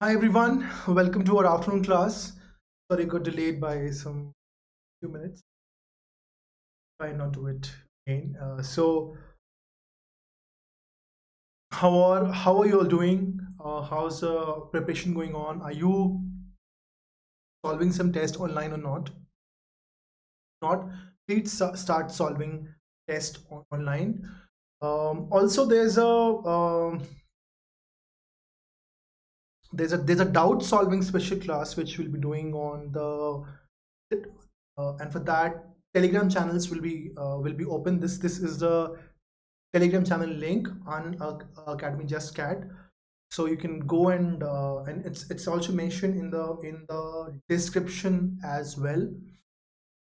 Hi everyone, welcome to our afternoon class. Sorry, got delayed by some few minutes. Try not to do it again. How are you all doing? How's the preparation going on? Are you solving some test online or not? Not, please start solving test online. Also, there's a doubt solving special class which we'll be doing on and for that telegram channels will be open. This is the telegram channel link on academy just cat, so you can go and it's also mentioned in the description as well.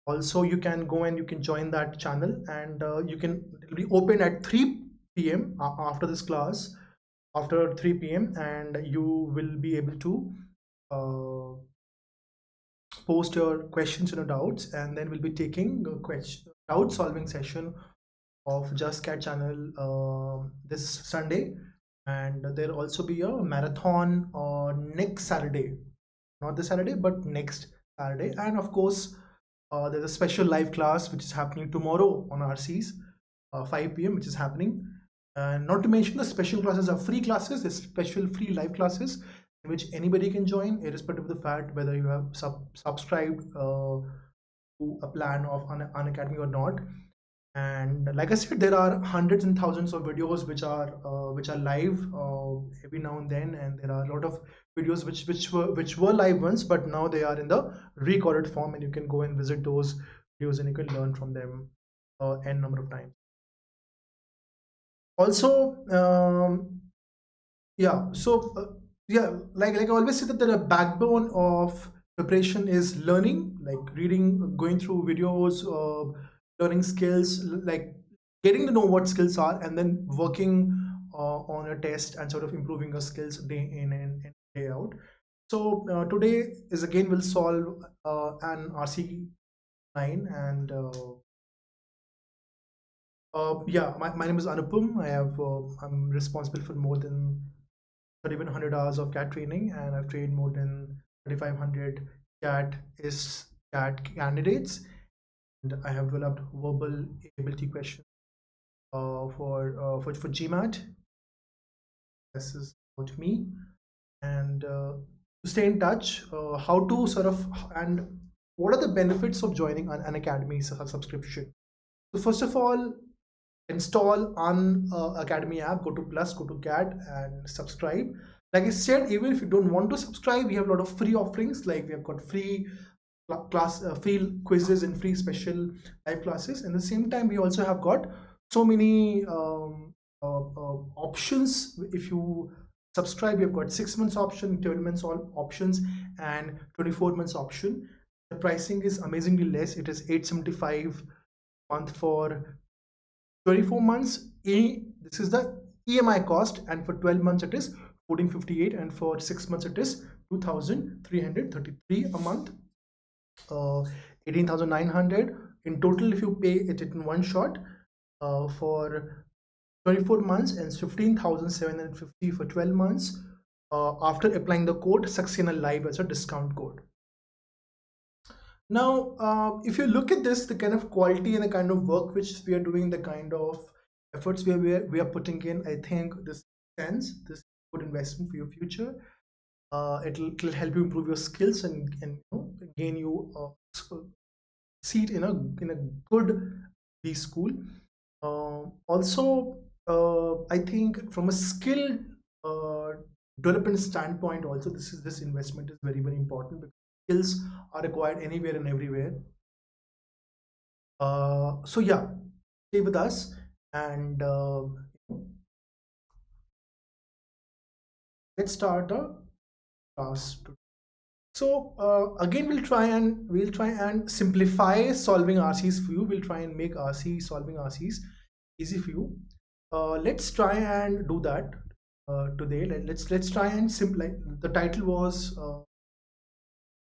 Also you can go and you can join that channel, and you can, it'll be open at 3 p.m. After this class, after 3 p.m., and you will be able to uh, post your questions and doubts, and then we'll be taking a question doubt solving session of Just Cat channel this Sunday, and there'll also be a marathon next Saturday, not this Saturday but next Saturday. And of course there's a special live class which is happening tomorrow on RCs 5 p.m., which is happening. And not to mention, the special classes are free classes, the special free live classes in which anybody can join, irrespective of the fact whether you have subscribed to a plan of Unacademy or not. And like I said, there are hundreds and thousands of videos which are live every now and then, and there are a lot of videos which were live once, but now they are in the recorded form, and you can go and visit those videos and you can learn from them n number of times. Also yeah, like I always say that the backbone of preparation is learning, like reading, going through videos, learning skills, like getting to know what skills are, and then working on a test and sort of improving your skills day in and day out. So today is again we'll solve an RC9, and yeah, my name is Anupam. I'm responsible for more than 3,100 hours of CAT training, and I've trained more than 3,500 CAT candidates, and I have developed verbal ability questions for GMAT. This is about me, and to stay in touch, how to sort of, and what are the benefits of joining an Academy subscription. So first of all, install Unacademy app, go to Plus, go to CAT, and subscribe. Like I said, even if you don't want to subscribe, we have a lot of free offerings. Like we have got free free quizzes and free special live classes. And at the same time, we also have got so many options. If you subscribe, we have got 6 months option, 12 months options, and 24 months option. The pricing is amazingly less. It is 875 month for 24 months. This is the EMI cost, and for 12 months it is 1458, and for 6 months it is 2,333 a month, 18,900 in total if you pay it in one shot. For 24 months, and 15,750 for 12 months after applying the code Saxena Live as a discount code. Now, if you look at this, the kind of quality and the kind of work which we are doing, the kind of efforts we are putting in, I think this sense, this good investment for your future. It'll help you improve your skills and gain you a seat in a good B school. Also, I think from a skill development standpoint, also this investment is very, very important, because skills are required anywhere and everywhere. So yeah, stay with us, and let's start a class today. So again, we'll try and simplify solving RCs for you. We'll try and make solving RCs easy for you. Let's try and do that today. Let's try and simplify. The title was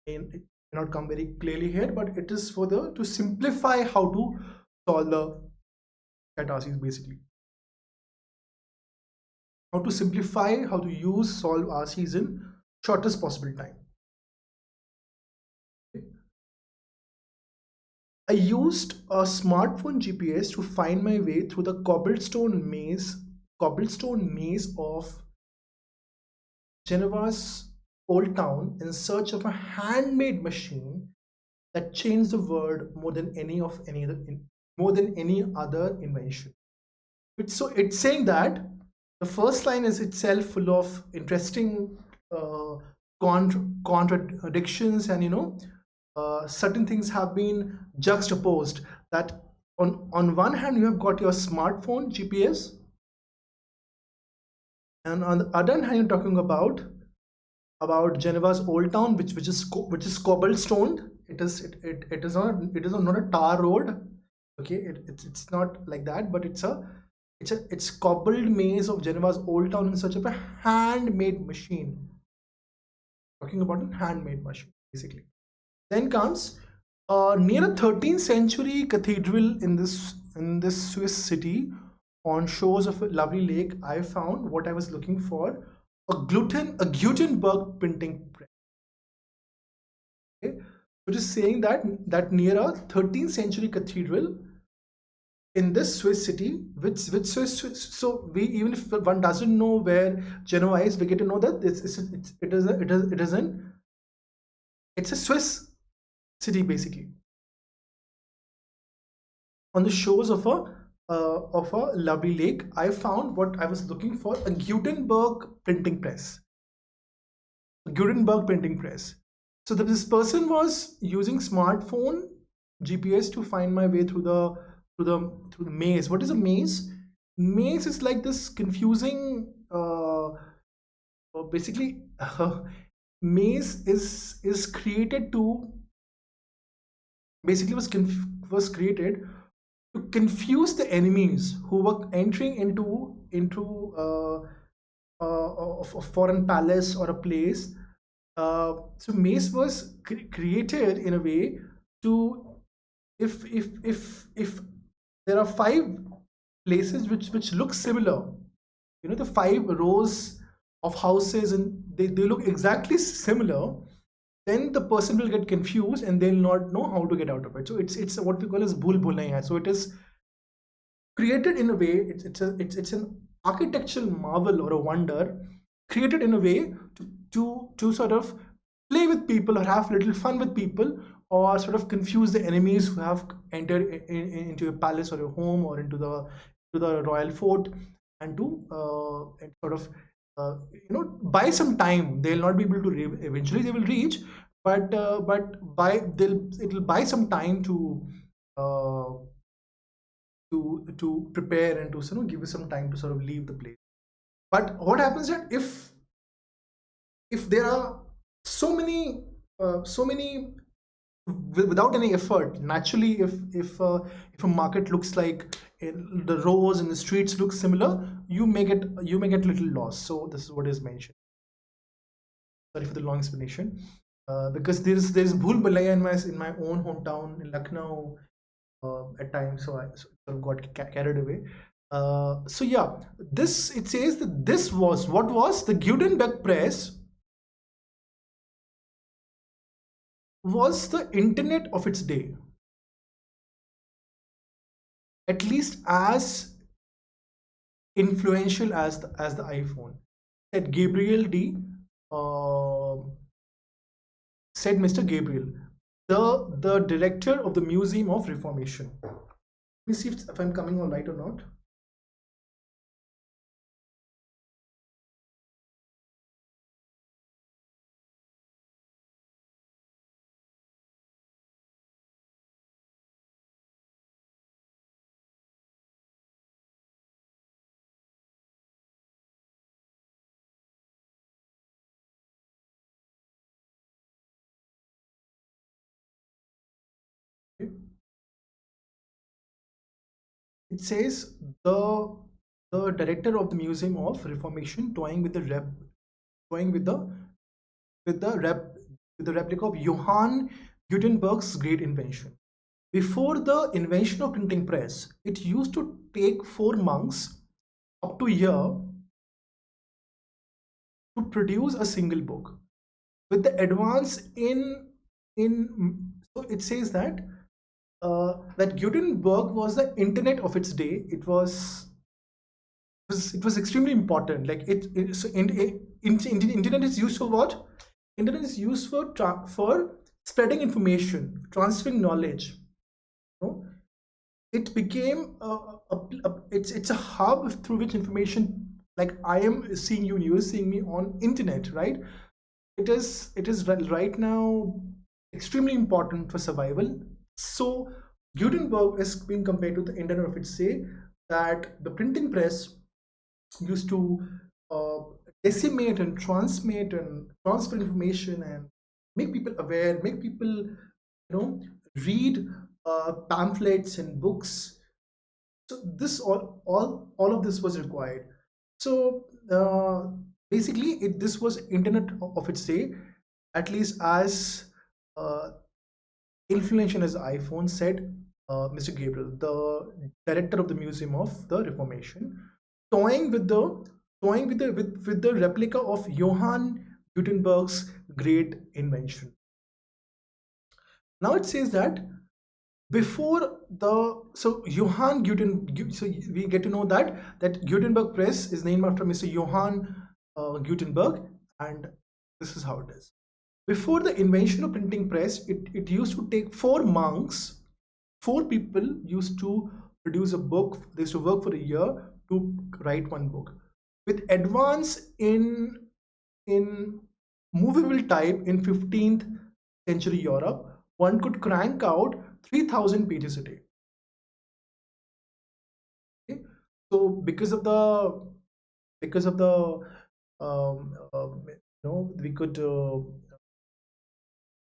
it may not come very clearly here, but it is for to simplify how to solve the CAT RCs, basically. How to simplify, how to solve RCs in shortest possible time. I used a smartphone GPS to find my way through the cobblestone maze of Geneva's old town in search of a handmade machine that changed the world more than any other invention. So it's saying that the first line is itself full of interesting contradictions, and certain things have been juxtaposed. That on one hand you have got your smartphone GPS, and on the other hand you're talking about Geneva's old town, which is cobblestoned. It is not a tar road. Okay, it's not like that, but it's cobbled maze of Geneva's old town in search of a handmade machine. Talking about a handmade machine, basically. Then comes near a 13th century cathedral in this Swiss city on shores of a lovely lake. I found what I was looking for: a Gutenberg printing press. Okay, which is saying that near a 13th century cathedral in this Swiss city, so we, even if one doesn't know where Genoa is, we get to know that it's a Swiss city, basically, on the shores of a lovely lake. I found what I was looking for: a Gutenberg printing press. So this person was using smartphone GPS to find my way through the maze. What is a maze? Maze is like this confusing, basically, maze is created to, basically was created to confuse the enemies who were entering into a foreign palace or a place. So maze was created in a way to, if there are 5 places which look similar, the 5 rows of houses, and they look exactly similar, then the person will get confused and they'll not know how to get out of it. So it's what we call as bhul bhulaiya. So it is created in a way, it's an architectural marvel or a wonder, created in a way to sort of play with people or have little fun with people, or sort of confuse the enemies who have entered into a palace or a home or into the royal fort, and to sort of buy some time. They'll not be able to eventually they will reach, but it'll buy some time to prepare, and to give you some time to sort of leave the place. But what happens that if there are so many without any effort, naturally, if a market looks like the rows and the streets look similar, you may get little loss. So this is what is mentioned. Sorry for the long explanation, because there's bhul bhulaiya in my own hometown in Lucknow at times, so I sort of got carried away. So yeah, it says that this was the Gutenberg press was the internet of its day, at least as influential as the iPhone, said said Mr. Gabriel, the director of the Museum of Reformation. Let me see if I'm coming all right or not. It says the director of the Museum of Reformation toying with the replica of Johann Gutenberg's great invention. Before the invention of printing press, it used to take 4 months up to a year to produce a single book. with the advance in so it says that that Gutenberg was the internet of its day. It was extremely important. Like so internet is used for what? Internet is used for spreading information, transferring knowledge. You know? It became it's a hub through which information, like I am seeing you and you're seeing me on internet, right? It is right now extremely important for survival. So Gutenberg is being compared to the internet of its day, that the printing press used to uh, decimate and transmit and transfer information and make people aware, make people, read pamphlets and books. So this all of this was required. So basically, this was internet of its day, at least as uh, influential as iPhone, said Mr. Gabriel, the director of the Museum of the Reformation, toying with the replica of Johann Gutenberg's great invention. Now it says that before the so Johann so we get to know that Gutenberg press is named after Mr. Johann Gutenberg, and this is how it is. Before the invention of printing press, it used to take four people used to produce a book. They used to work for a year to write one book. With advance in movable type in 15th century Europe, one could crank out 3,000 pages a day. Okay? So because of the we could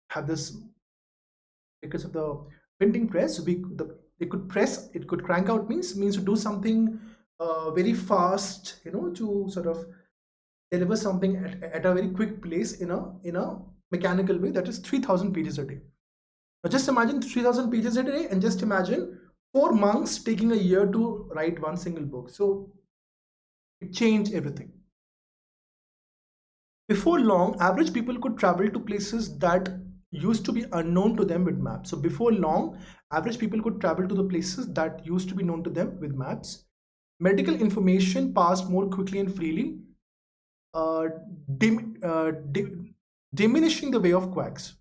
have this, because of the printing press, it could crank out means to do something very fast, to sort of deliver something at a very quick place in a mechanical way. That is 3,000 pages a day. Now just imagine 3,000 pages a day, and just imagine four monks taking a year to write one single book. So it changed everything. Before long, average people could travel to places that used to be unknown to them with maps. So before long, average people could travel to the places that used to be known to them with maps. Medical information passed more quickly and freely, uh, dim, diminishing the way of quacks.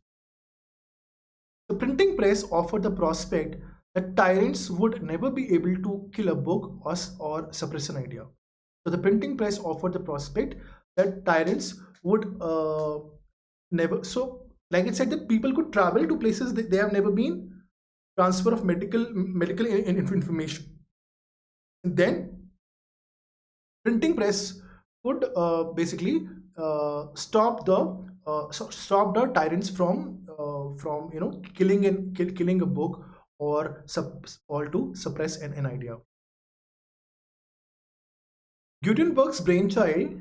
The printing press offered the prospect that tyrants would never be able to kill a book or suppress an idea. So the printing press offered the prospect that tyrants would never. So, like it said, that people could travel to places that they have never been. Transfer of medical information. And then printing press could basically stop the tyrants from killing a book or to suppress an idea. Gutenberg's brainchild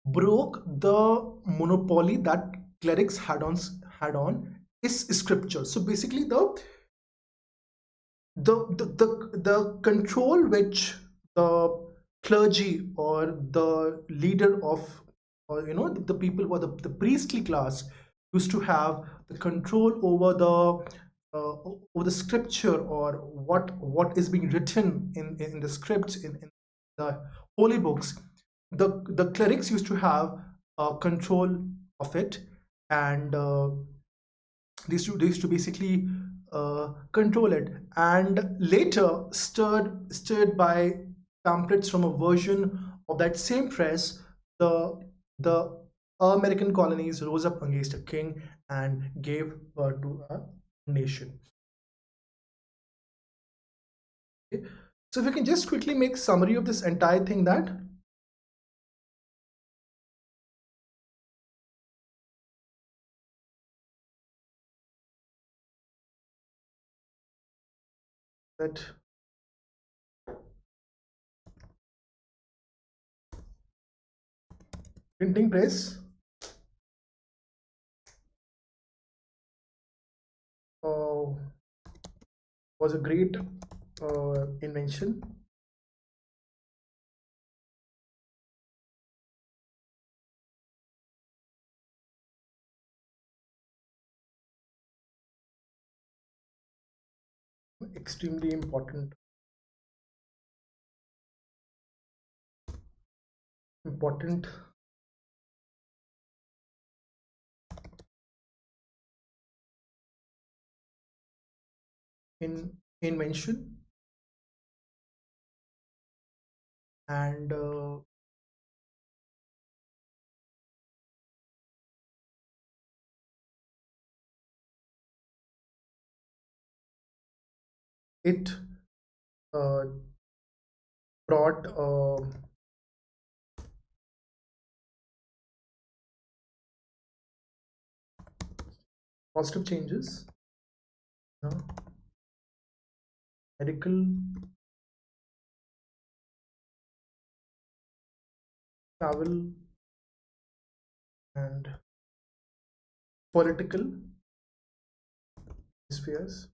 broke the monopoly that clerics had on is scripture. So basically, the control which the clergy or the leader of, or the people who are the priestly class used to have the control over the scripture, or what is being written in the scripts, in the holy books. The clerics used to have control of it, and they used to basically control it. And later, stirred by pamphlets from a version of that same press, the American colonies rose up against a king and gave birth to a nation. Okay? So if we can just quickly make summary of this entire thing, that printing press uh, was a great invention. extremely important invention, and it uh, brought positive changes, you know, medical, travel, and political spheres.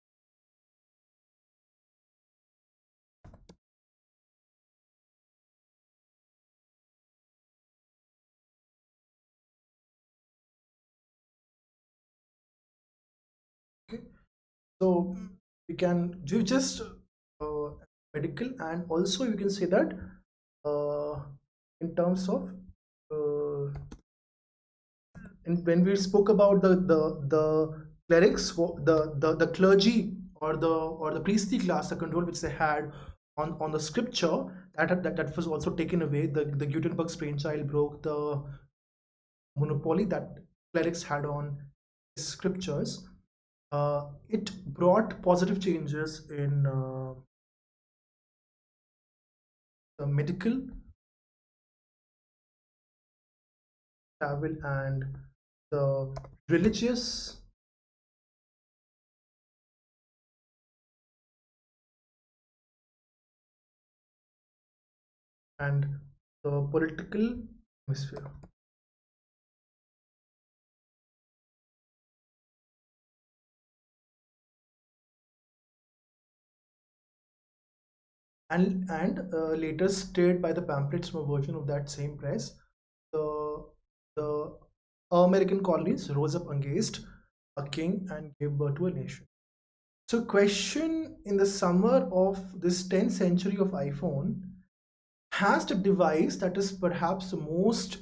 Okay, so we can do just medical, and also you can say that uh, in terms of and when we spoke about the clerics, the clergy or the priestly class, the control which they had on the scripture, that was also taken away. The Gutenberg's brainchild broke the monopoly that clerics had on scriptures. It brought positive changes in the medical, travel, and the religious, and the political atmosphere. And later stated by the pamphlets from a version of that same press, the American colonies rose up against a king and gave birth to a nation. So question in the summer of this 10th century of iPhone, has the device that is perhaps the most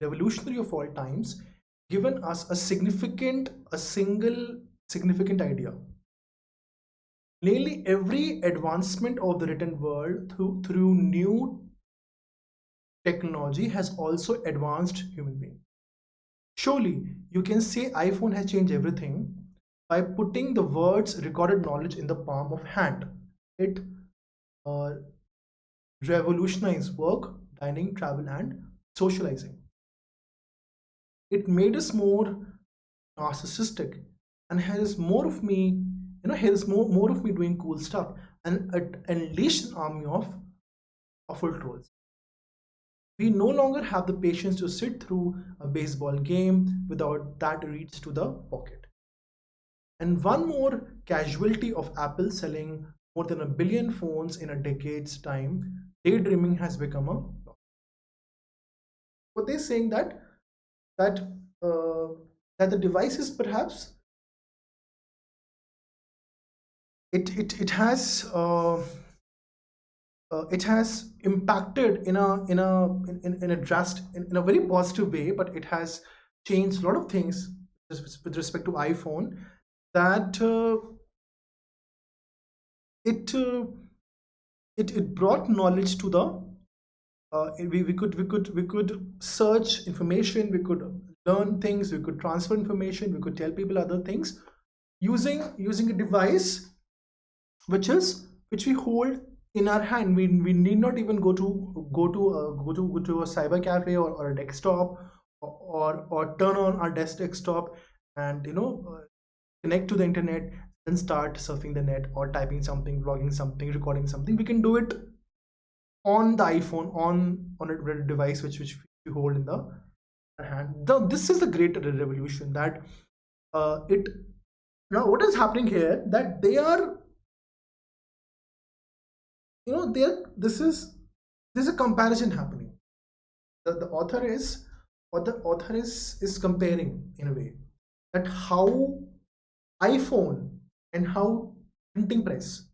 revolutionary of all times given us a single significant idea? Nearly every advancement of the written world through new technology has also advanced human being. Surely you can say iPhone has changed everything by putting the words recorded knowledge in the palm of hand. It uh, revolutionized work, dining, travel, and socializing. It made us more narcissistic, and here is more of me, here is more of me doing cool stuff, and it unleashed an army of awful trolls. We no longer have the patience to sit through a baseball game without that reach to the pocket. And one more casualty of Apple selling more than 1 billion phones in a decade's time, daydreaming has become a law. But they're saying that that the device is perhaps it has it has impacted in a very positive way, but it has changed a lot of things with respect to iPhone, that it brought knowledge to the we could search information, we could learn things, we could transfer information, we could tell people other things using a device which we hold in our hand. We need not even go to a cyber cafe or a desktop, or turn on our desktop and connect to the internet and start surfing the net, or typing something, blogging something, recording something. We can do it on the iPhone, on a device which we hold in the hand. This is the great revolution, that it now what is happening here, that they are there's a comparison happening. The author is comparing in a way that how iPhone and how printing press,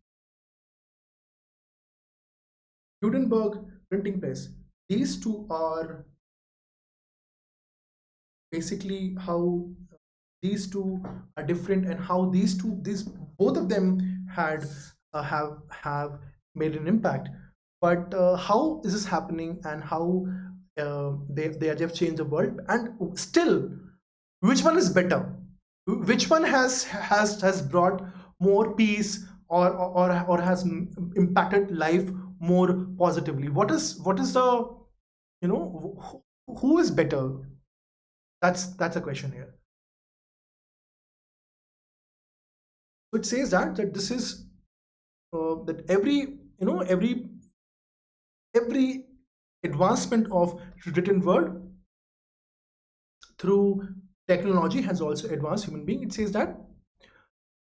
Gutenberg printing press, these two are basically how these two are different, and how these both of them had have made an impact. But how is this happening, and how they have changed the world, and still which one is better, which one has brought more peace, or has impacted life more positively? What is the, who is better? That's a question here. So it says that this is that every advancement of written word through technology has also advanced human being. It says that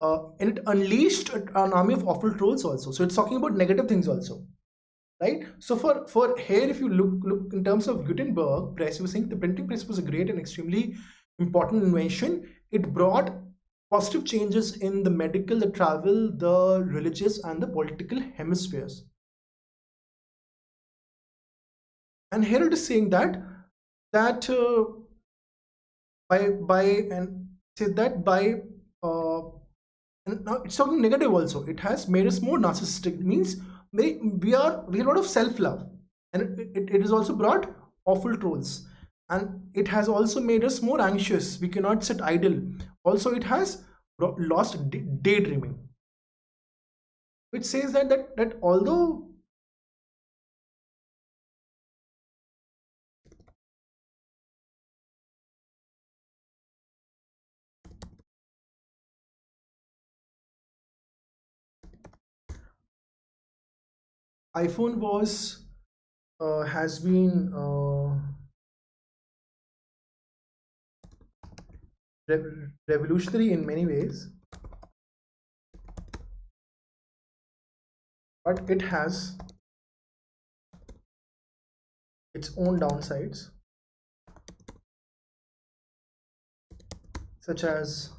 and it unleashed an army of awful trolls also. So it's talking about negative things also, right? So for here, if you look in terms of Gutenberg press, you were saying the printing press was a great and extremely important invention. It brought positive changes in the medical, the travel, the religious, and the political hemispheres. And here it is saying that by and say that by and now it's talking negative also. It has made us more narcissistic. It means we have a lot of self-love, and it has also brought awful trolls, and it has also made us more anxious. We cannot sit idle. Also, it has lost daydreaming. Which says that although iPhone was has been revolutionary in many ways, but it has its own downsides, such as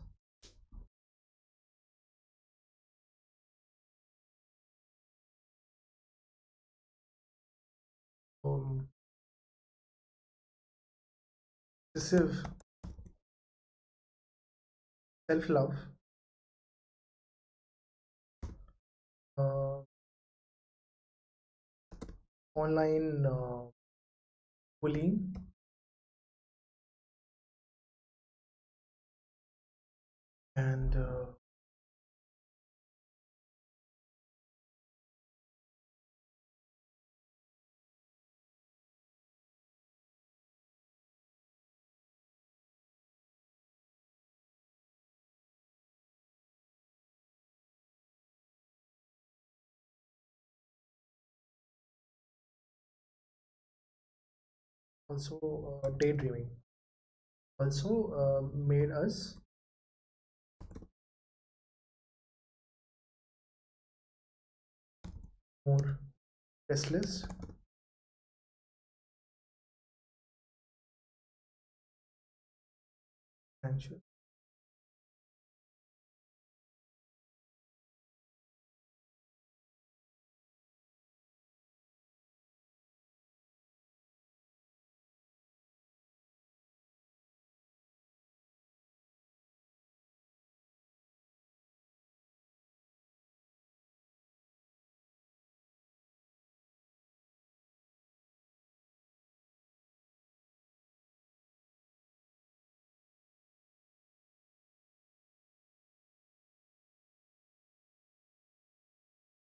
excessive self-love, online bullying, and also daydreaming also made us more restless, anxious.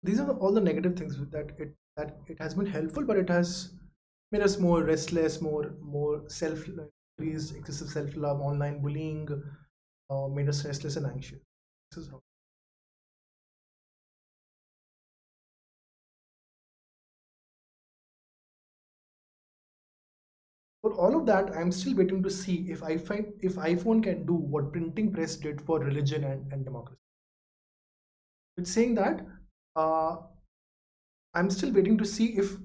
These are all the negative things that it has been helpful, but it has made us more restless, more self increased excessive self-love, online bullying made us restless and anxious. This is how. For all of that, I'm still waiting to see if if iPhone can do what printing press did for religion and democracy. It's saying that uh, I'm still waiting to see if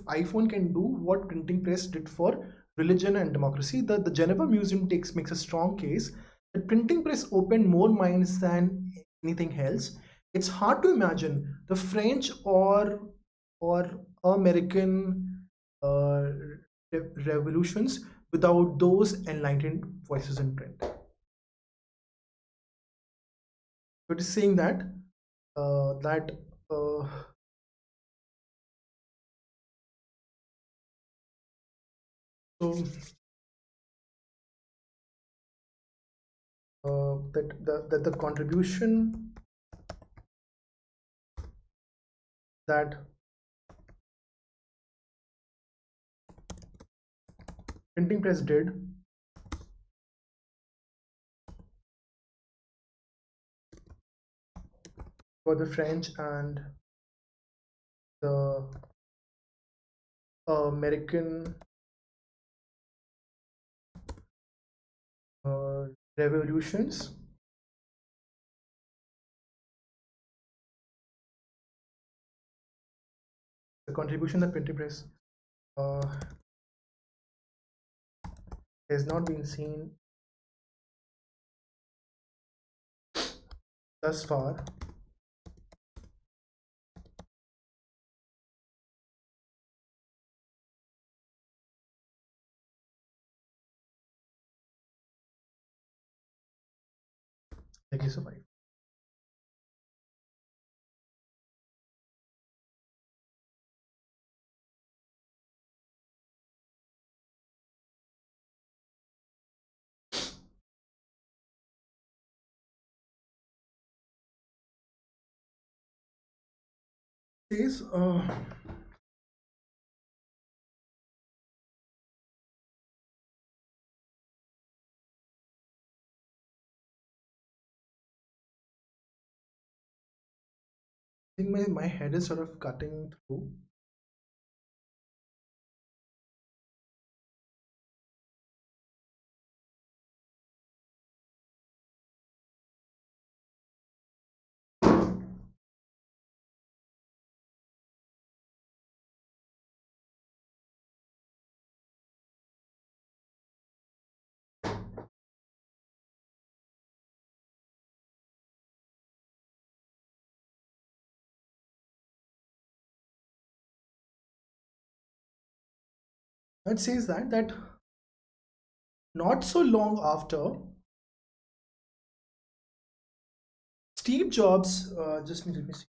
iPhone can do what printing press did for religion and democracy. The Geneva Museum makes a strong case that printing press opened more minds than anything else. It's hard to imagine the French or American revolutions without those enlightened voices in print. So it is saying that that so that the contribution that printing press did for the French and the American revolutions the contribution that printing press has not been seen thus far in the case of iPhone. Says I think my head is sort of cutting through. It says that not so long after Steve Jobs just let me see.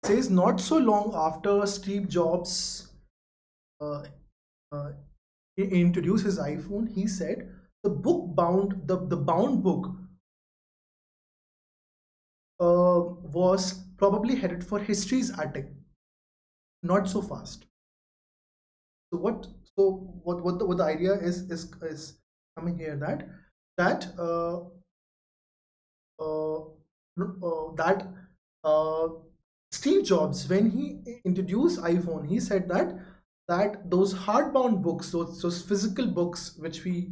It says not so long after Steve Jobs uh, uh, introduced his iPhone, he said the bound book was probably headed for history's attic. Not so fast. So what the idea is coming here that that Steve Jobs, when he introduced iPhone, he said that those hardbound books, those physical books which we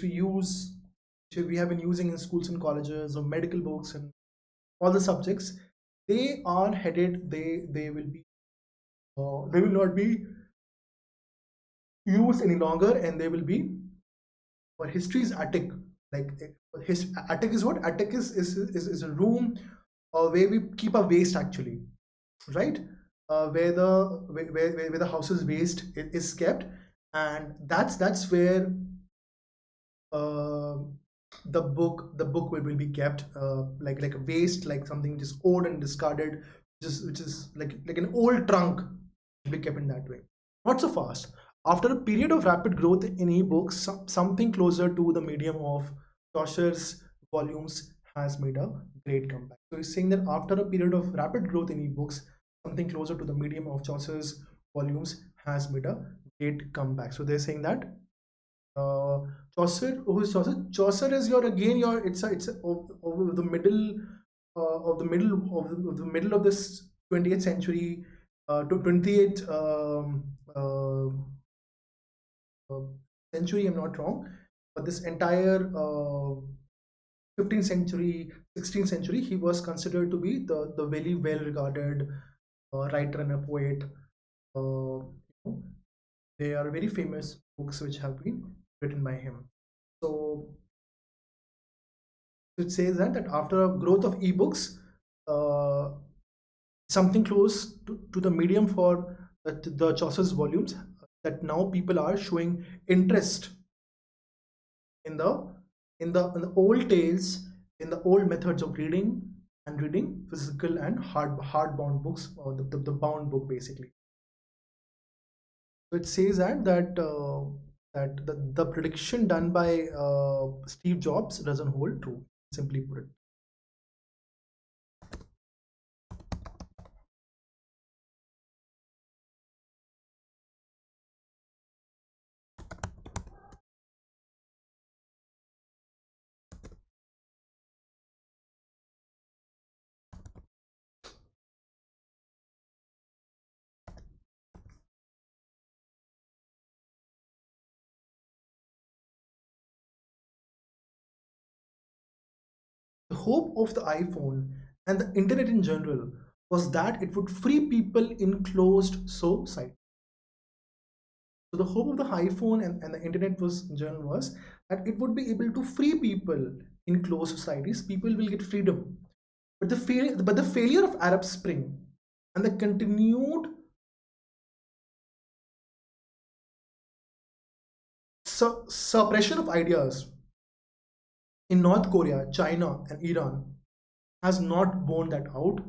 use, which we have been using in schools and colleges, or medical books and all the subjects, they are headed. They will be they will not be used any longer, and they will be for history's attic. Like his attic is what? Attic is a room where we keep our waste actually, right? Where the house's waste is kept, and that's where uh, the book will be kept, like a waste, like something just old and discarded, which is like an old trunk, will be kept in that way. Not so fast. After a period of rapid growth in ebooks, something closer to the medium of Chaucer's volumes has made a great comeback. So he's saying that after a period of rapid growth in ebooks, something closer to the medium of Chaucer's volumes has made a great comeback. So they're saying that uh, Chaucer, who is Chaucer? Chaucer is it's over the middle of this 20th century to 28th uh, century. I'm not wrong, but this entire 15th century, 16th century, he was considered to be the very well regarded writer and a poet. You know, They are very famous books which have been written by him. So it says that after a growth of ebooks, uh, something close to the medium for the Chaucer's volumes, that now people are showing interest in the old tales, in the old methods of reading, and reading physical and hardbound books, or the bound book basically. So it says that the prediction done by Steve Jobs doesn't hold true, simply put it. The hope of the iPhone and the internet in general was that it would free people in closed society. So the hope of the iPhone and the internet was in general was that it would be able to free people in closed societies. People will get freedom. But the failure of Arab Spring and the continued suppression of ideas in North Korea, China, and Iran has not borne that out.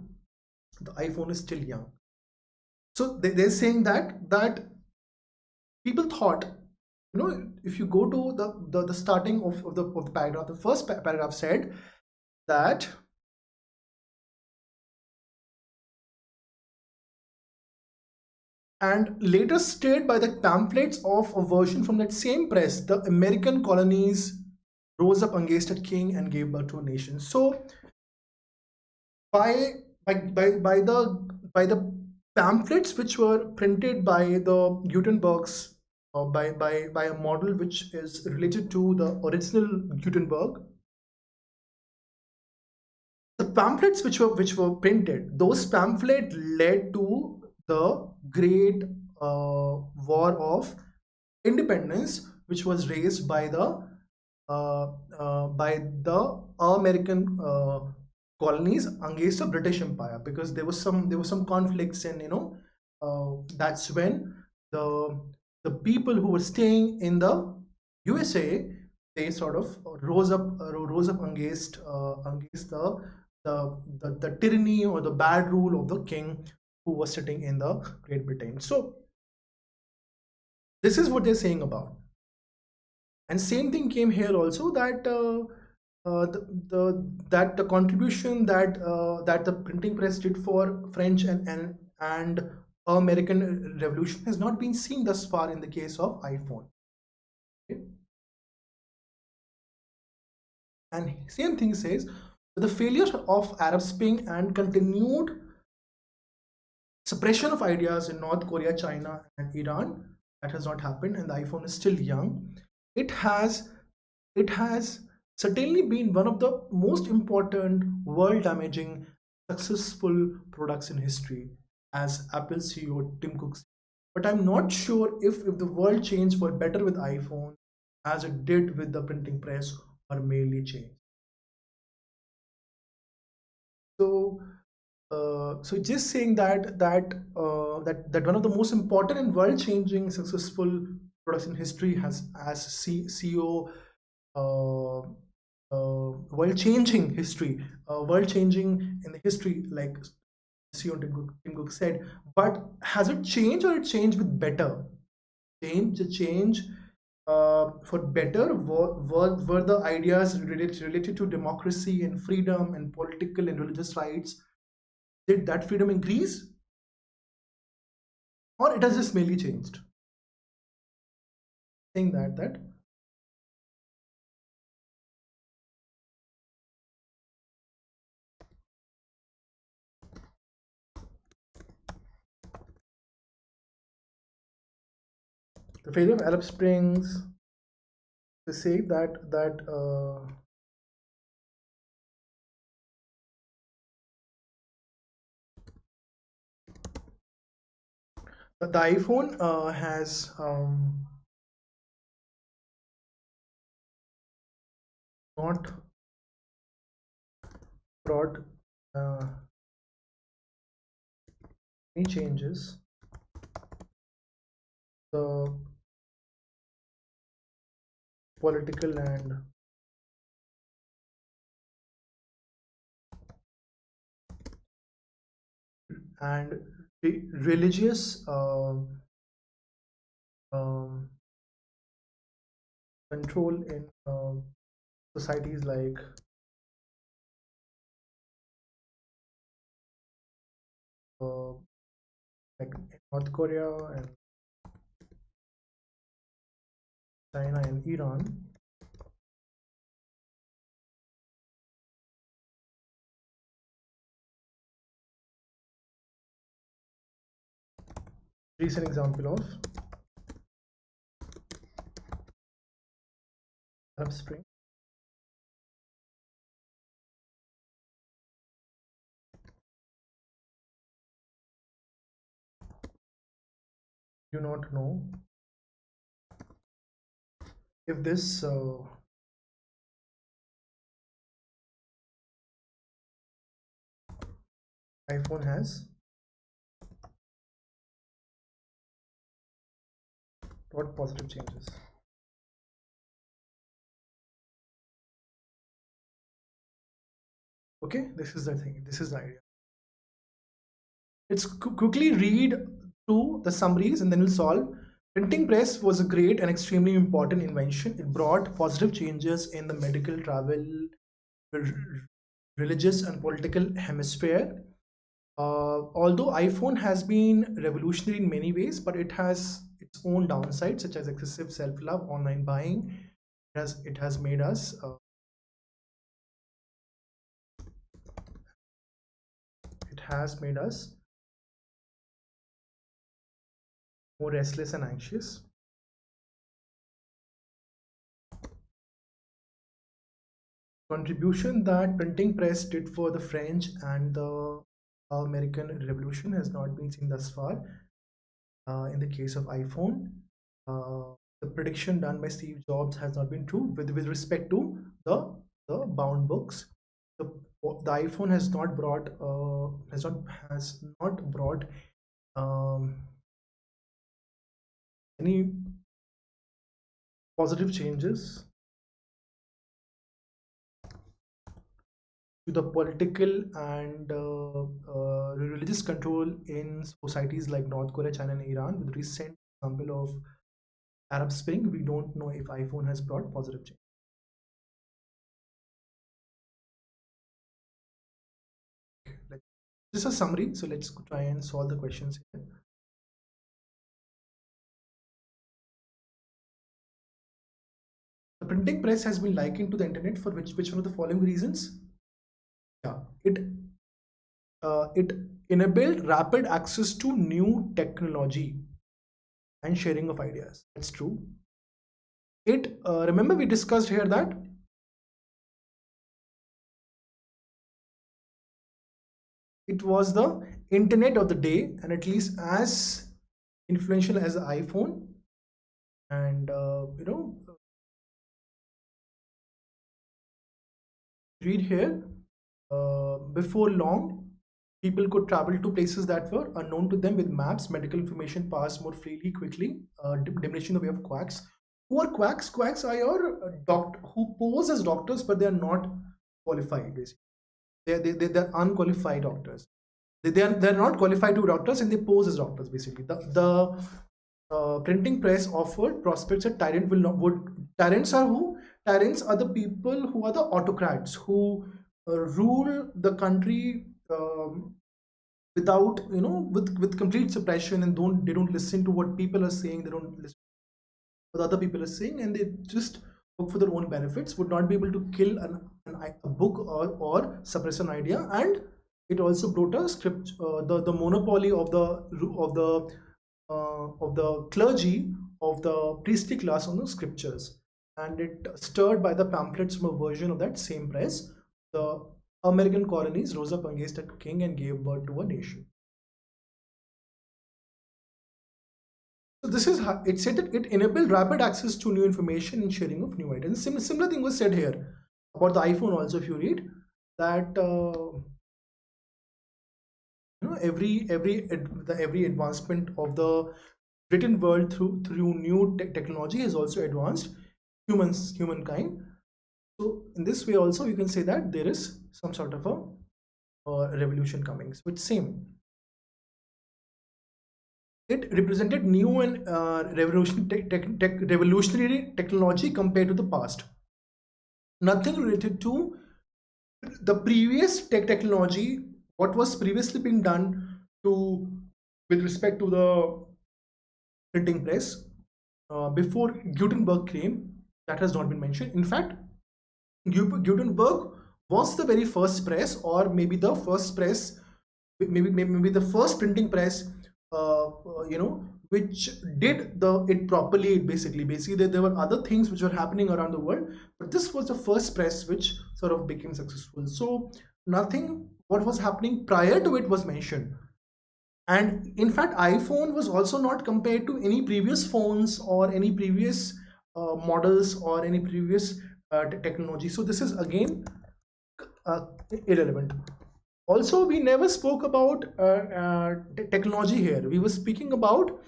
The iPhone is still young. So they're saying that people thought, if you go to the starting of the paragraph, the first paragraph said that and later stated by the pamphlets of a version from that same press, the American colonies rose up against a king and gave birth to a nation. So by the pamphlets which were printed by the Gutenbergs, by a model which is related to the original Gutenberg, the pamphlets which were printed, those pamphlets led to the great war of independence, which was raised by the American colonies against the British Empire, because there was some conflicts, and that's when the people who were staying in the USA, they sort of rose up against the tyranny or the bad rule of the king who was sitting in the Great Britain. So this is what they're saying about. And same thing came here also, that the contribution that the printing press did for French and American Revolution has not been seen thus far in the case of iPhone. Okay? And same thing says the failure of Arab Spring and continued suppression of ideas in North Korea, China, and Iran, that has not happened, and the iPhone is still young. It has certainly been one of the most important world damaging successful products in history, as Apple CEO Tim Cook said. But I'm not sure if the world changed for better with iPhone as it did with the printing press, or merely changed. So so just saying that one of the most important and world-changing successful products in history has as CEO, world-changing history, world-changing in the history, like CEO Tim Cook said. But has it changed, or it changed with better? Change for better? Were the ideas related to democracy and freedom and political and religious rights, did that freedom increase, or it has just merely changed? Saying that the failure of Arab Springs, they say that The iPhone has not brought any changes. The political and religious um, control in societies uh, like North Korea and China and Iran. Recent example of Arab Spring. Do not know if this iPhone has brought positive changes. Okay, this is the thing. This is the idea. Let's quickly read through the summaries and then we'll solve. Printing press was a great and extremely important invention. It brought positive changes in the medical, travel, religious and political hemisphere. Although iPhone has been revolutionary in many ways, but it has its own downsides such as excessive self-love, online buying. It has made us more restless and anxious. Contribution that printing press did for the French and the American Revolution has not been seen thus far. In the case of iPhone, the prediction done by Steve Jobs has not been true with respect to the bound books. The iPhone has not brought any positive changes to the political and religious control in societies like North Korea, China, and Iran. With recent example of Arab Spring, we don't know if iPhone has brought positive change. This is a summary, so let's try and solve the questions here. The printing press has been likened to the internet for which one of the following reasons? Yeah, it enabled rapid access to new technology and sharing of ideas. That's true. It remember we discussed here that it was the internet of the day and at least as influential as the iPhone. And read here, before long people could travel to places that were unknown to them with maps. Medical information passed more freely, quickly, diminishing the way of quacks. Who are quacks? Quacks are your doctor who pose as doctors but they are not qualified. Basically they're unqualified doctors. They're not qualified to be doctors and they pose as doctors. Basically the printing press offered prospects that tyrants are who? Tyrants are the people who are the autocrats who rule the country without with complete suppression, and they don't listen to what people are saying. They don't listen to what other people are saying, and they just work for their own benefits. Would not be able to kill a book or suppress an idea. And it also brought a script, the monopoly of the clergy of the priestly class on the scriptures, and it stirred by the pamphlets from a version of that same press. The American colonies rose up against a king and gave birth to a nation. So this is how it said that it enabled rapid access to new information and sharing of new ideas. Similar thing was said here about the iPhone also. If you read that, every advancement of the written world through new technology has also advanced humankind. So in this way also you can say that there is some sort of a revolution coming. So it's same. It represented new and revolutionary technology compared to the past. Nothing related to the previous technology, what was previously being done with respect to the printing press before Gutenberg came, that has not been mentioned. In fact, Gutenberg was the very first press, or maybe the first press, maybe the first printing press, which did it properly. Basically there were other things which were happening around the world, but this was the first press which sort of became successful. So nothing what was happening prior to it was mentioned. And in fact, iPhone was also not compared to any previous phones or any previous models or any previous technology. So this is again irrelevant. Also, we never spoke about technology here. We were speaking about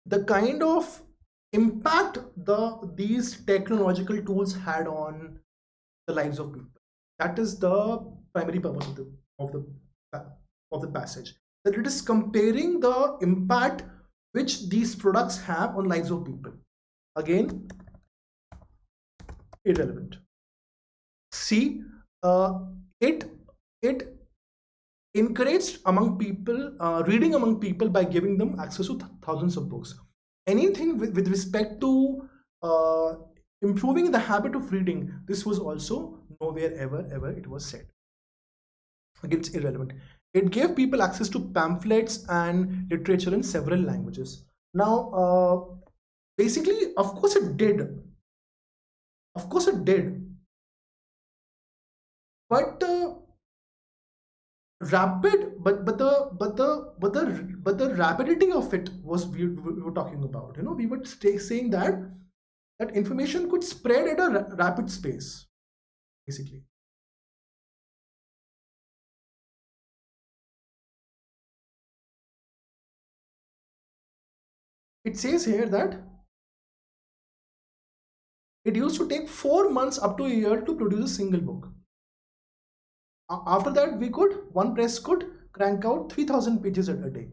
the kind of impact these technological tools had on the lives of people. That is the primary purpose of the passage. That it is comparing the impact which these products have on lives of people. Again, irrelevant. C, it encouraged among people reading among people by giving them access to thousands of books. Anything with respect to improving the habit of reading, this was also nowhere ever it was said. Again, it's irrelevant. It gave people access to pamphlets and literature in several languages. Now, basically, of course it did. Of course it did. But the rapidity of it was we were talking about. We were saying that information could spread at a rapid space, basically. It says here that it used to take 4 months up to a year to produce a single book. After that, one press could crank out 3,000 pages a day.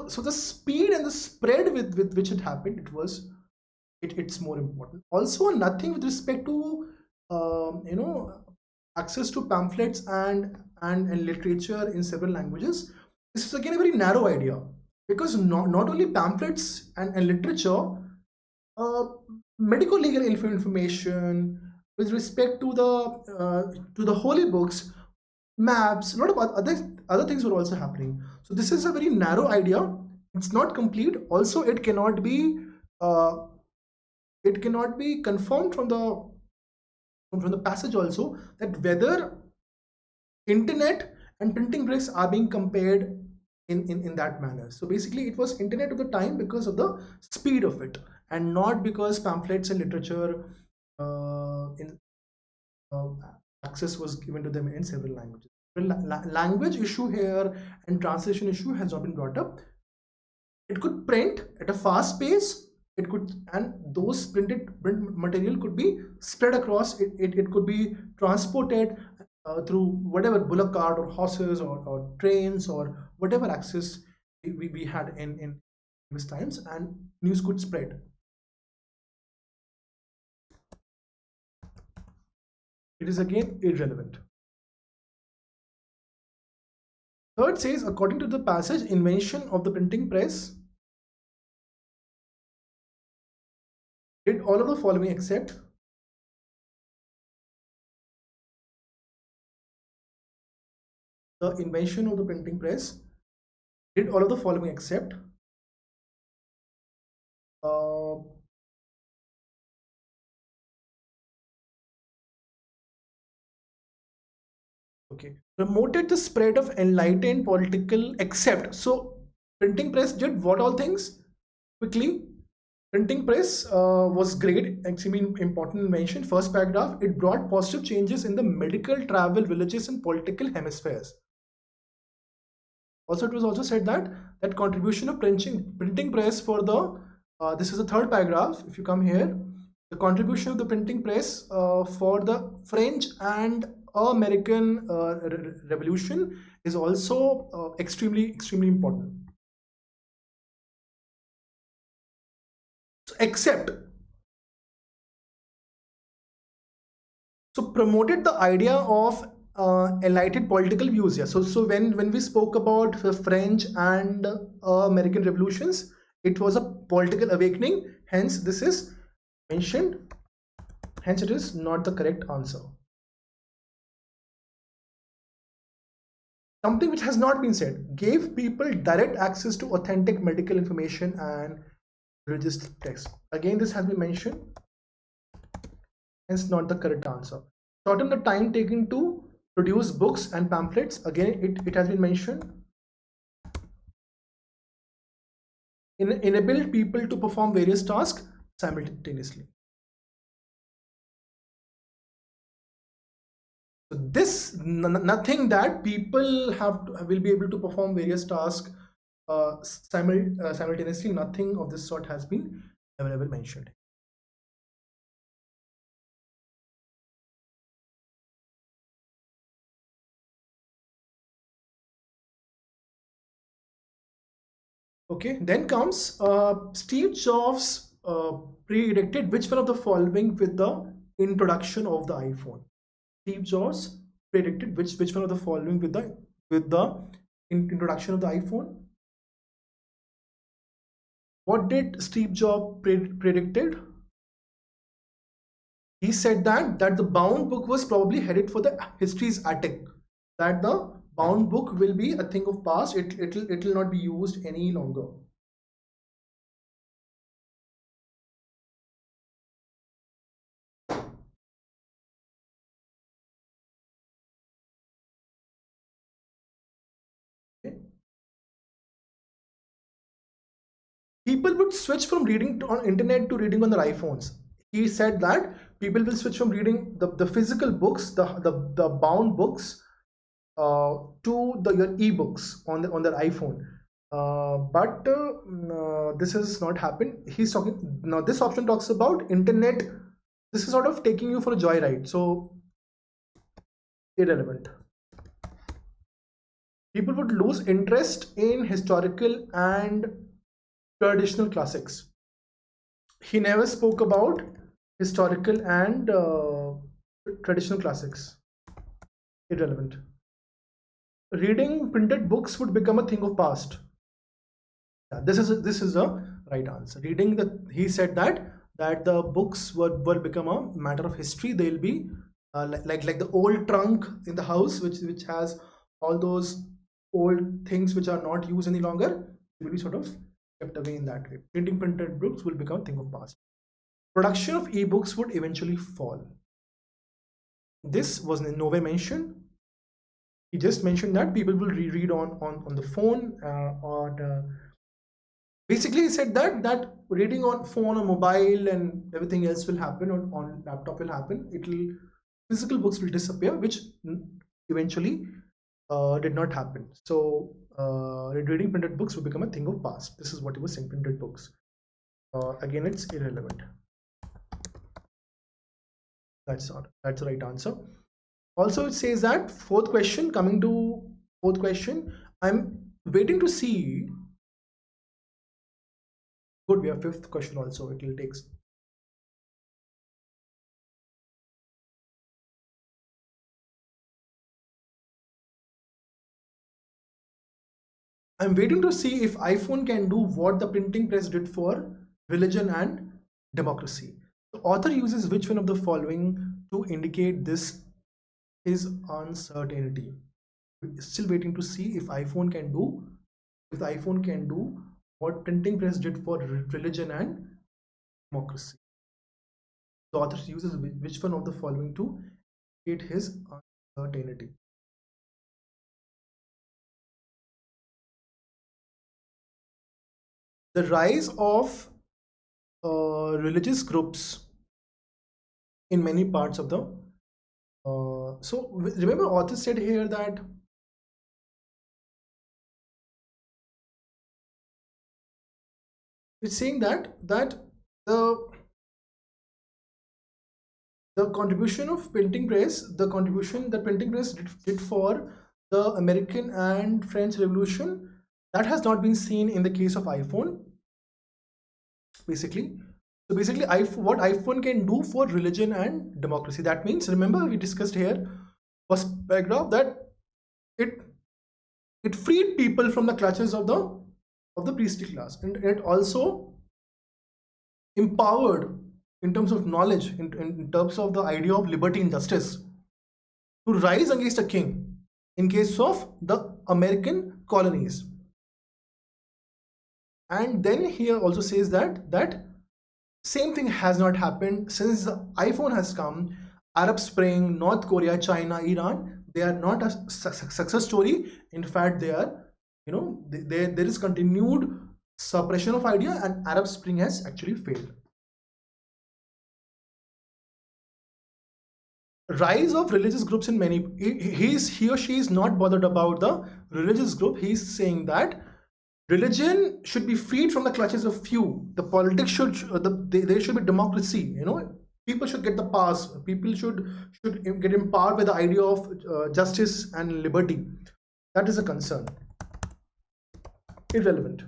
So the speed and the spread with which it happened, it's more important. Also, nothing with respect to access to pamphlets and literature in several languages. This is again a very narrow idea, because not only pamphlets and literature, medical legal information with respect to the holy books, maps, a lot of other things were also happening. So this is a very narrow idea. It's not complete. Also, it cannot be confirmed from the passage also, that whether internet and printing press are being compared in that manner. So basically, it was internet of the time because of the speed of it, and not because pamphlets and literature access was given to them in several languages. Language issue here and translation issue has not been brought up. It could print at a fast pace. And those print material could be spread across. It could be transported through whatever bullock cart or horses or trains or whatever access we had in previous times, and news could spread. It is again irrelevant. Third says, according to the passage, invention of the printing press did all of the following except the invention of the printing press did all of the following except promoted the spread of enlightened political, except. So printing press did what all things? Quickly, printing press was great, extremely important mention. First paragraph, it brought positive changes in the medical, travel, religious, and political hemispheres. Also, it was also said that contribution of printing press for the this is the third paragraph. If you come here, the contribution of the printing press for the French and American Revolution is also extremely important. So, except, so promoted the idea of enlightened political views. Yeah. So when we spoke about the French and American revolutions, it was a political awakening. Hence, this is mentioned. Hence, it is not the correct answer. Something which has not been said, gave people direct access to authentic medical information and religious texts. Again, this has been mentioned. Hence, not the correct answer. Shorten the time taken to produce books and pamphlets. Again, it has been mentioned. Enable people to perform various tasks simultaneously. So this nothing that people will be able to perform various tasks simultaneously. Nothing of this sort has been available mentioned. Okay, then comes Steve Jobs predicted which one of the following with the introduction of the iPhone. Steve Jobs predicted which one of the following with the introduction of the iPhone. What did Steve Jobs predicted? He said that the bound book was probably headed for the history's attic. That the bound book will be a thing of past. It will not be used any longer. Okay. People would switch from reading on internet to reading on their iPhones. He said that people will switch from reading the physical books, the bound books, to your e-books on their iPhone. But this has not happened. He's talking now. This option talks about internet. This is sort of taking you for a joyride. So irrelevant. People would lose interest in historical and traditional classics. He never spoke about historical and traditional classics. Irrelevant. Reading printed books would become a thing of past. Yeah, this is the right answer. He said that the books will become a matter of history. They'll be like the old trunk in the house, which has all those old things which are not used any longer, will be sort of kept away in that way. Printed books will become a thing of past. Production of ebooks would eventually fall. This was in no way mentioned. He just mentioned that people will reread on the phone, or basically he said that reading on phone or mobile and everything else will happen, on laptop will happen. Physical books will disappear, which eventually did not happen. So reading printed books will become a thing of past. This is what he was saying. Printed books. Again, it's irrelevant. That's the right answer. Also, it says that fourth question. Coming to fourth question, I'm waiting to see. Good, we have fifth question also. It will take. I'm waiting to see if iPhone can do what the printing press did for religion and democracy. The author uses which one of the following to indicate this is uncertainty. Still waiting to see if iPhone can do what printing press did for religion and democracy. The author uses which one of the following to indicate his uncertainty. the rise of religious groups in many parts of the so remember author said here that it's saying that the contribution of printing press, the contribution that printing press did for the American and French Revolution, that has not been seen in the case of iPhone. Basically, so basically, what iPhone can do for religion and democracy. That means, remember we discussed here first paragraph that it freed people from the clutches of the priestly class, and it also empowered in terms of knowledge, in terms of the idea of liberty and justice, to rise against a king in case of the American colonies. And then here also says that same thing has not happened since the iPhone has come. Arab Spring, North Korea, China, Iran, they are not a success story. In fact, they are, there is continued suppression of idea, and Arab Spring has actually failed. Rise of religious groups in many, he or she is not bothered about the religious group. He's saying that religion should be freed from the clutches of few. The politics should there should be democracy. People should get the pass. People should get empowered with the idea of justice and liberty. That is a concern. Irrelevant.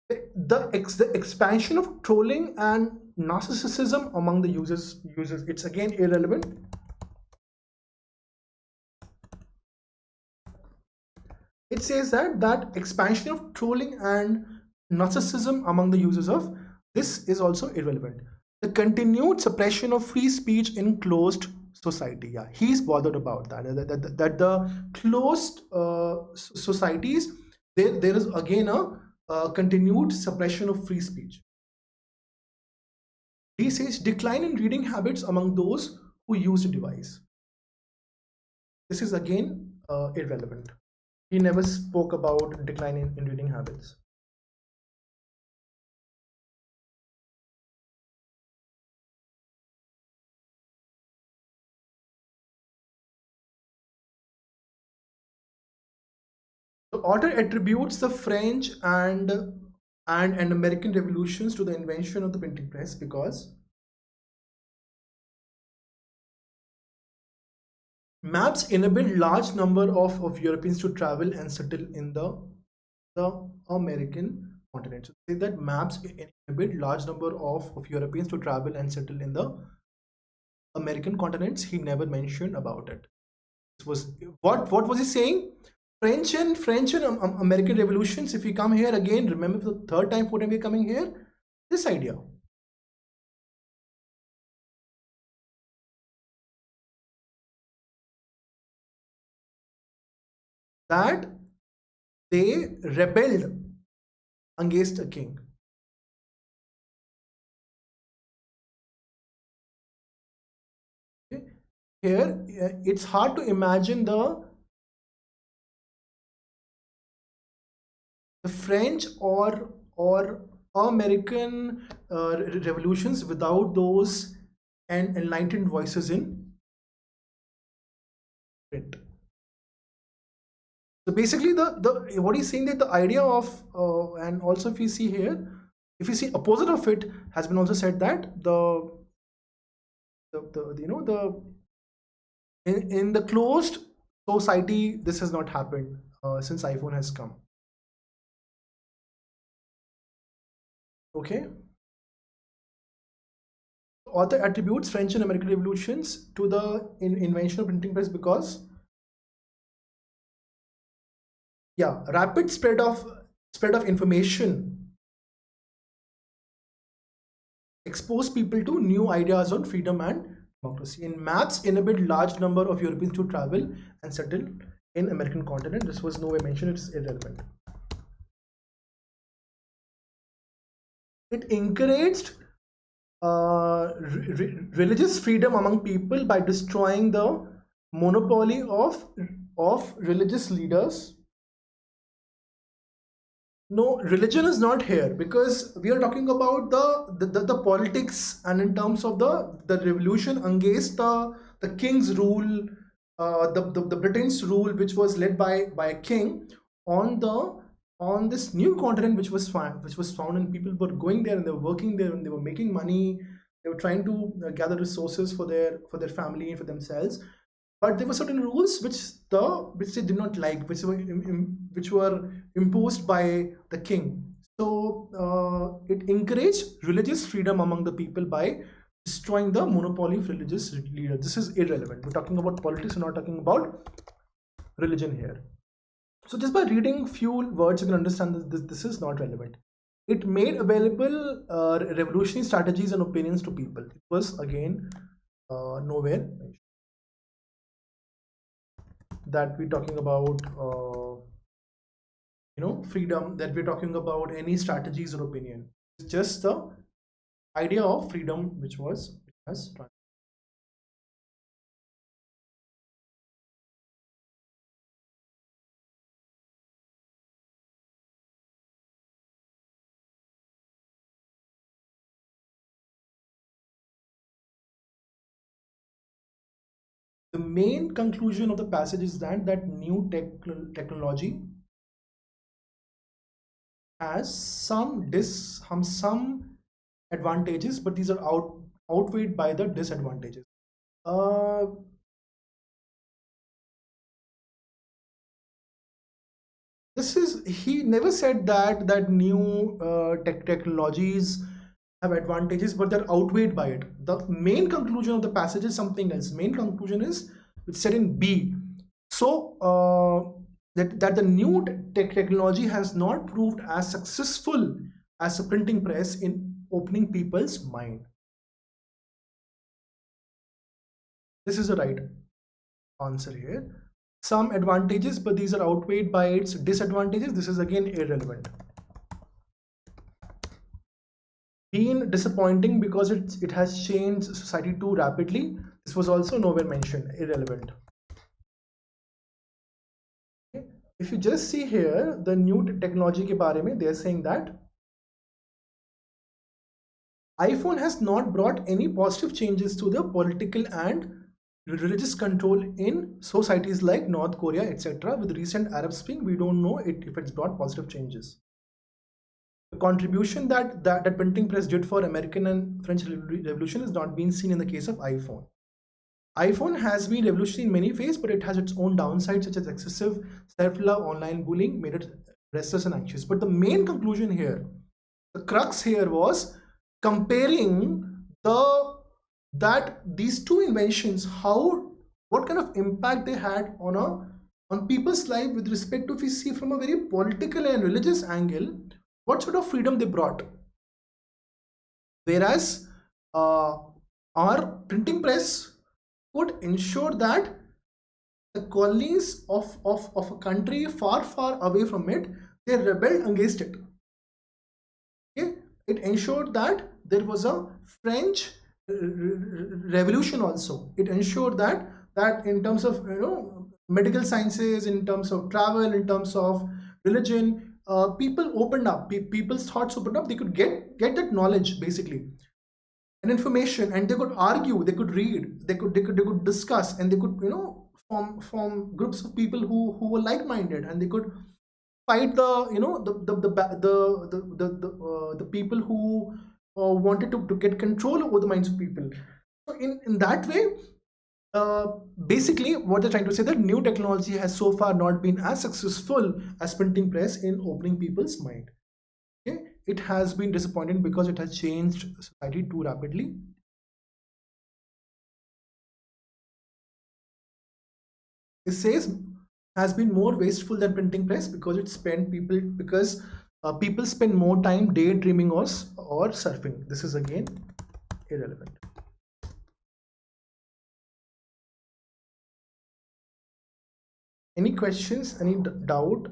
The expansion of trolling and narcissism among the users, it's again irrelevant. It says that expansion of trolling and narcissism among the users of this is also irrelevant. The continued suppression of free speech in closed society. Yeah, he's bothered about that. That the closed societies, there is again a continued suppression of free speech. He says decline in reading habits among those who use the device. This is again irrelevant. He never spoke about decline in reading habits. The author attributes the French and American revolutions to the invention of the printing press because maps enabled large number of Europeans to travel and settle in the American continent. So say that maps enabled large number of Europeans to travel and settle in the American continents. He never mentioned about it. This was what was he saying? French and American revolutions. If we come here again, remember for the third time, fourth time we're coming here, this idea. That they rebelled against a king. Okay. Here, it's hard to imagine the French or American revolutions without those enlightened voices in print. So basically, the what he's saying that the idea of and also if you see here, if you see opposite of it has been also said that in the closed society this has not happened since iPhone has come. Okay. The author attributes French and American revolutions to the invention of printing press because rapid spread of information exposed people to new ideas on freedom and democracy. In maps enabled large number of Europeans to travel and settle in American continent. This was nowhere mentioned. It's irrelevant. It encouraged religious freedom among people by destroying the monopoly of religious leaders No, religion is not here because we are talking about the politics, and in terms of the revolution against the king's rule, the Britain's rule, which was led by a king on the on this new continent, which was found, and people were going there and they were working there and they were making money. They were trying to gather resources for their family and for themselves, but there were certain rules which they did not like, which were imposed by the king. So it encouraged religious freedom among the people by destroying the monopoly of religious leaders. This is irrelevant. We're talking about politics, we're not talking about religion here. So just by reading few words, you can understand that this is not relevant. It made available revolutionary strategies and opinions to people. It was again nowhere mentioned. That we're talking about freedom, that we're talking about any strategies or opinion. It's just the idea of freedom which has the main conclusion of the passage is that new technology has some advantages, but these are outweighed by the disadvantages. Uh, he never said that new technologies have advantages, but they're outweighed by it. The main conclusion of the passage is something else. Main conclusion is it's said in B. So that the new technology has not proved as successful as a printing press in opening people's mind. This is the right answer here. Some advantages, but these are outweighed by its disadvantages. This is again irrelevant. Been disappointing because it has changed society too rapidly. This was also nowhere mentioned. Irrelevant. Okay. If you just see here the new technology ke baare mein, they are saying that iPhone has not brought any positive changes to the political and religious control in societies like North Korea, etc. With recent Arab Spring, we don't know if it's brought positive changes. The contribution that printing press did for American and French Revolution is not being seen in the case of iPhone. iPhone has been revolutionary in many ways, but it has its own downsides, such as excessive self-love, online bullying, made it restless and anxious. But the main conclusion here, the crux here was comparing these two inventions, what kind of impact they had on people's life with respect to, if we see from a very political and religious angle, what sort of freedom they brought. Whereas our printing press would ensure that the colonies of a country far away from it, they rebelled against it. Okay? It ensured that there was a French revolution also. It ensured that in terms of medical sciences, in terms of travel, in terms of religion, people opened up. People's thoughts opened up. They could get that knowledge basically, and information, and they could argue, they could read, they could discuss, and they could form groups of people who were like-minded, and they could fight the people who wanted to get control over the minds of people. So in that way, basically what they're trying to say, that new technology has so far not been as successful as printing press in opening people's mind. Okay? It has been disappointing because it has changed society too rapidly. It says has been more wasteful than printing press because people spend more time daydreaming or surfing. This is again irrelevant. Any questions? Any doubt?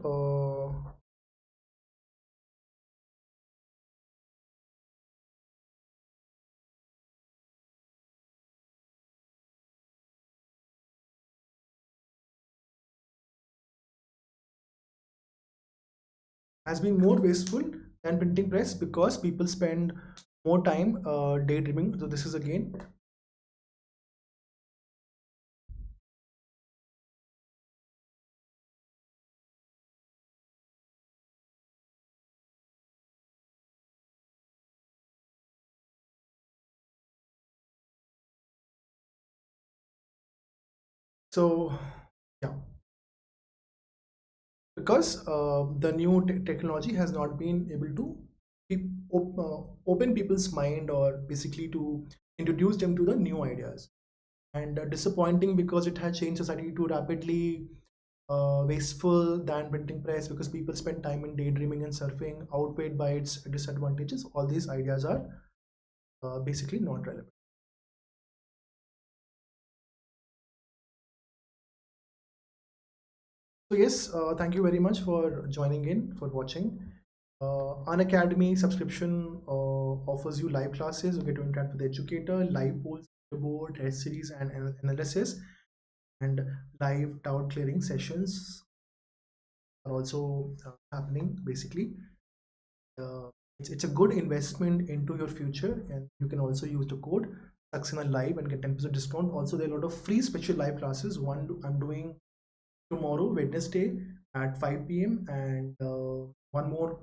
has been more wasteful than printing press because people spend more time daydreaming. So this is again. So yeah, because the new technology has not been able to open people's mind, or basically to introduce them to the new ideas. And disappointing because it has changed society too rapidly, wasteful than printing press because people spend time in daydreaming and surfing, outweighed by its disadvantages. All these ideas are basically not relevant. So yes, thank you very much for joining in, for watching. Unacademy subscription offers you live classes. You get to interact with the educator, live polls, board, test series, and analysis, and live doubt clearing sessions are also happening. Basically, it's a good investment into your future, and you can also use the code Saxena Live and get 10% discount. Also, there are a lot of free special live classes. One I'm doing tomorrow, Wednesday at 5 p.m. and one more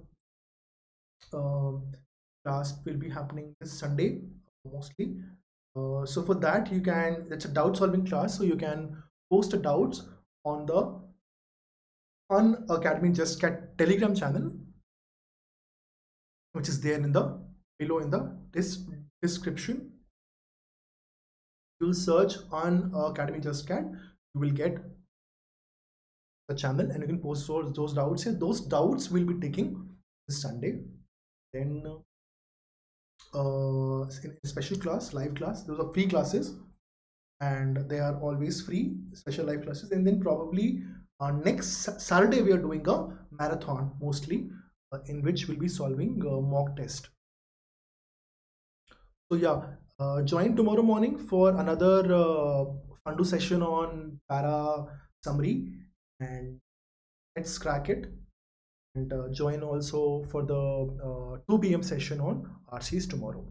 uh, class will be happening this Sunday mostly. So for that, you can, it's a doubt solving class, so you can post the doubts on the Unacademy Just Cat Telegram channel, which is there in the below in the description. You'll search on Academy Just Cat, you will get the channel, and you can post those doubts here. Those doubts will be taking this Sunday. Then in special class, live class, those are free classes, and they are always free, special live classes. And then probably next Saturday we are doing a marathon mostly, in which we'll be solving mock test. So yeah, join tomorrow morning for another Fundu session on para summary, and let's crack it. And join also for the 2 p.m. session on RCs tomorrow.